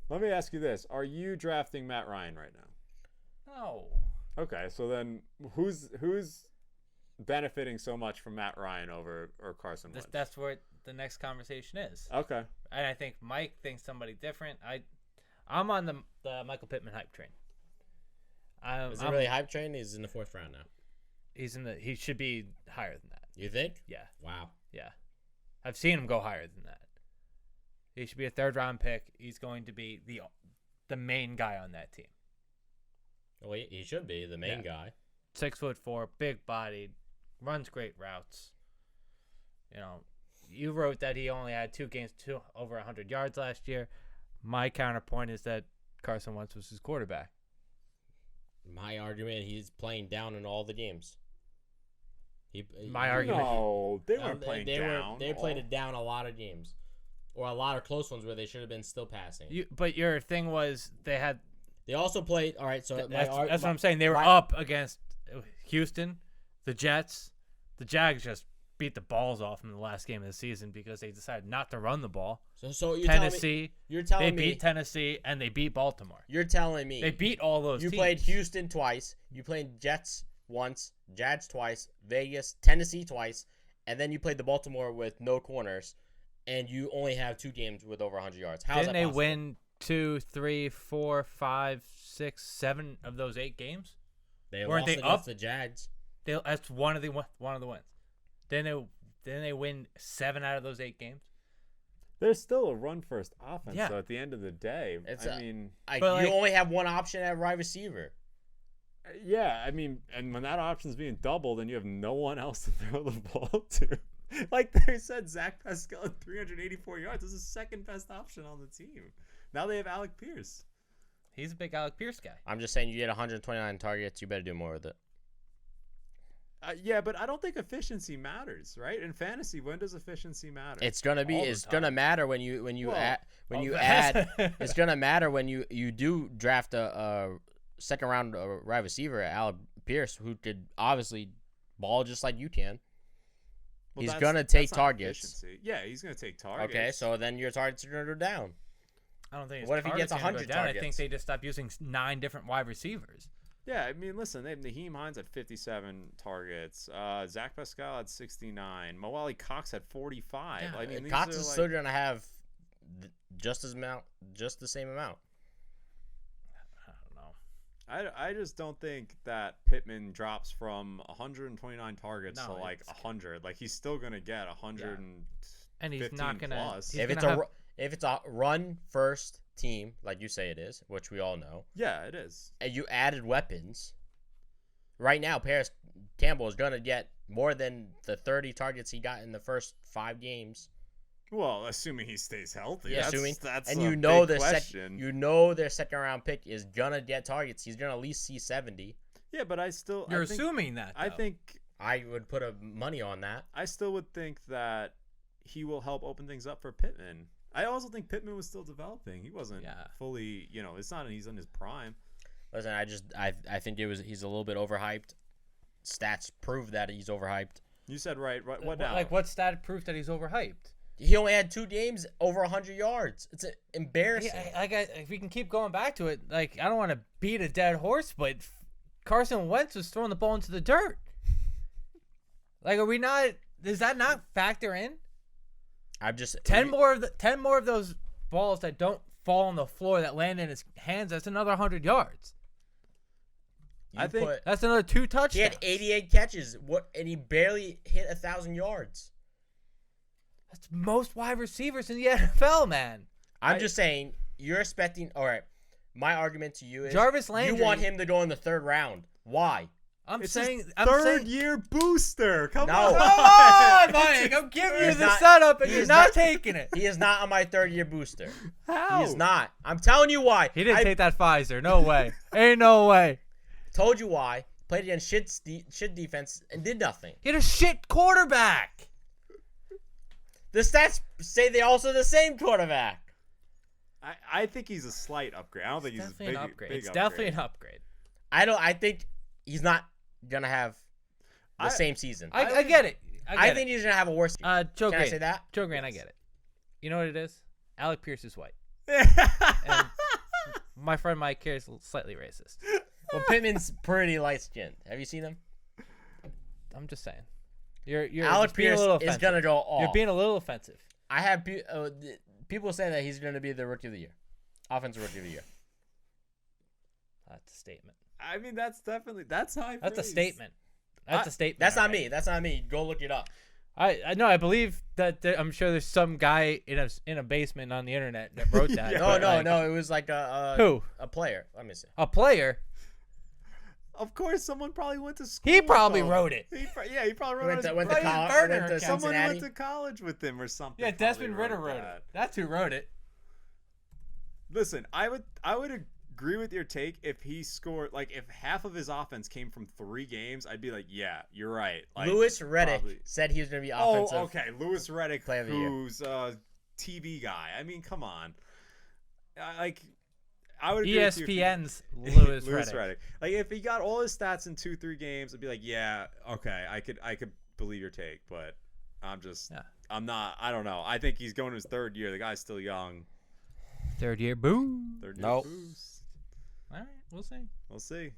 Let me ask you this: are you drafting Matt Ryan right now? No. Okay, so then who's benefiting so much from Matt Ryan over or Carson Wentz? That's what the next conversation is. Okay. And I think Mike thinks somebody different. I'm on the Michael Pittman hype train. Is it really hype train? He's in the 4th round now. He should be higher than that. You think? Yeah. Wow. Yeah. I've seen him go higher than that. He should be a 3rd round pick. He's going to be the main guy on that team. Well, he should be the main guy. 6'4", big bodied, runs great routes. You wrote that he only had 2 games over 100 yards last year. My counterpoint is that Carson Wentz was his quarterback. My argument, he's playing down in all the games. My argument. No, they weren't playing down. They played it down a lot of games, or a lot of close ones where they should have been still passing. But your thing was They also played. All right, so that's what I'm saying. They were up against Houston, the Jets. The Jags just beat the balls off them in the last game of the season because they decided not to run the ball. So you're Tennessee. Telling me they beat Tennessee and they beat Baltimore. You're telling me they beat all those. You teams. played Houston twice. You played Jets once, Jags twice, Vegas, Tennessee twice, and then you played the Baltimore with no corners, and you only have 2 games with over 100 yards. How is that Didn't they possible? win 2, 3, 4, 5, 6, 7 of those 8 games? They Weren't lost they against up? the Jags. That's one of the wins. Then they win 7 out of those 8 games. There's still a run-first offense, Yeah. so at the end of the day, You only have one option at wide receiver. Yeah, I mean, and when that option's being doubled and you have no one else to throw the ball to, like they said, Zach Pascal at 384 yards is the 2nd best option on the team. Now they have Alec Pierce. He's a big Alec Pierce guy. I'm just saying, you get 129 targets, you better do more with it. Yeah, but I don't think efficiency matters, right? In fantasy, when does efficiency matter? It's gonna be. It's gonna matter when you add. It's gonna matter when you do draft a 2nd round wide receiver, Alec Pierce, who could obviously ball just like you can. Well, he's gonna take targets. Efficiency. Yeah, he's gonna take targets. Okay, so then your targets are gonna go down. I don't think. What if he gets 100 targets? I think they just stopped using 9 different wide receivers. Yeah, I mean, listen, they have Naheem Hines at 57 targets. Zach Pascal at 69. Mo Ali Cox at 45. Yeah, I mean, Cox is still gonna have just the same amount. I don't know. I just don't think that Pittman drops from 129 targets to like 100. Like he's still gonna get 100 and he's not gonna. Plus. If it's a run first team, like you say it is, which we all know. Yeah, it is. And you added weapons. Right now, Paris Campbell is gonna get more than the 30 targets he got in the first 5 games. Well, assuming he stays healthy. Yeah, that's and a you know big question. You know their 2nd round pick is gonna get targets. He's gonna at least see 70. Yeah, but You're assuming that. Though. I think I would put money on that. I still would think that he will help open things up for Pittman. I also think Pittman was still developing. He wasn't fully, it's not he's in his prime. Listen, I think he's a little bit overhyped. Stats prove that he's overhyped. You said right. What now? Like what stat proof that he's overhyped? He only had 2 games over 100 yards. It's embarrassing. If we can keep going back to it, like I don't want to beat a dead horse, but Carson Wentz was throwing the ball into the dirt. Like, are we not? Does that not factor in? I'm just 10 more of those balls that don't fall on the floor that land in his hands. That's another 100 yards. I think that's another 2 touchdowns. He had 88 catches. And he barely hit 1,000 yards. That's most wide receivers in the NFL, man. I'm just saying, you're expecting. All right, my argument to you is Jarvis Landry. You want him to go in the 3rd round. Why? It's third year booster. Come on, Mike. I'm giving you the setup, and you're not taking it. He is not on my 3rd year booster. How? He is not. I'm telling you why. He didn't take that Pfizer. No way. Ain't no way. Told you why. Played against shit defense and did nothing. He had a shit quarterback. The stats say they also the same quarterback. I think he's a slight upgrade. I don't think he's definitely a big an upgrade. big It's upgrade. definitely an upgrade. I think he's not gonna have the same season. I get it. I think he's gonna have a worse season. Joe Can Grant, I say that? Joe Grant, I get it. You know what it is? Alec Pierce is white. my friend Mike here is slightly racist. Well, Pittman's pretty light skinned. Have you seen him? I'm just saying. You're Alec being a Pierce little is offensive. gonna go off. You're being a little offensive. I have people say that he's gonna be the rookie of the year, offensive rookie of the year. That's a statement. I mean, that's high That's a praise. statement. That's a statement. That's not alright. me. That's not me. Go look it up. I know. I believe that I'm sure there's some guy in a basement on the internet that wrote that. Yeah. but, No. It was like Who? a player. Let me see. A player. Of course, someone probably went to school. He probably with him. wrote it. He probably wrote Went it. to, went to, Brian college, Burner went to account. Someone Cincinnati. went to college with him or something. Yeah, probably Desmond Ritter wrote that. it. That's who wrote it. Listen, I would agree with your take if he scored, like, if half of his offense came from 3 games. I'd be like, yeah, you're right. Like, Lewis Reddick probably. said he was going to be Oh, offensive. okay, Lewis Reddick, Player of the year. who's a TV guy. I mean, come on. I would agree with you if he- ESPN's Lewis Reddick. Reddick. Like, if he got all his stats in 2-3 games, I'd be like, yeah, okay, I could believe your take, but I'm not. I don't know. I think he's going to his 3rd year. The guy's still young. Third year, boom. 3rd year Nope. boost. All right, we'll see. We'll see.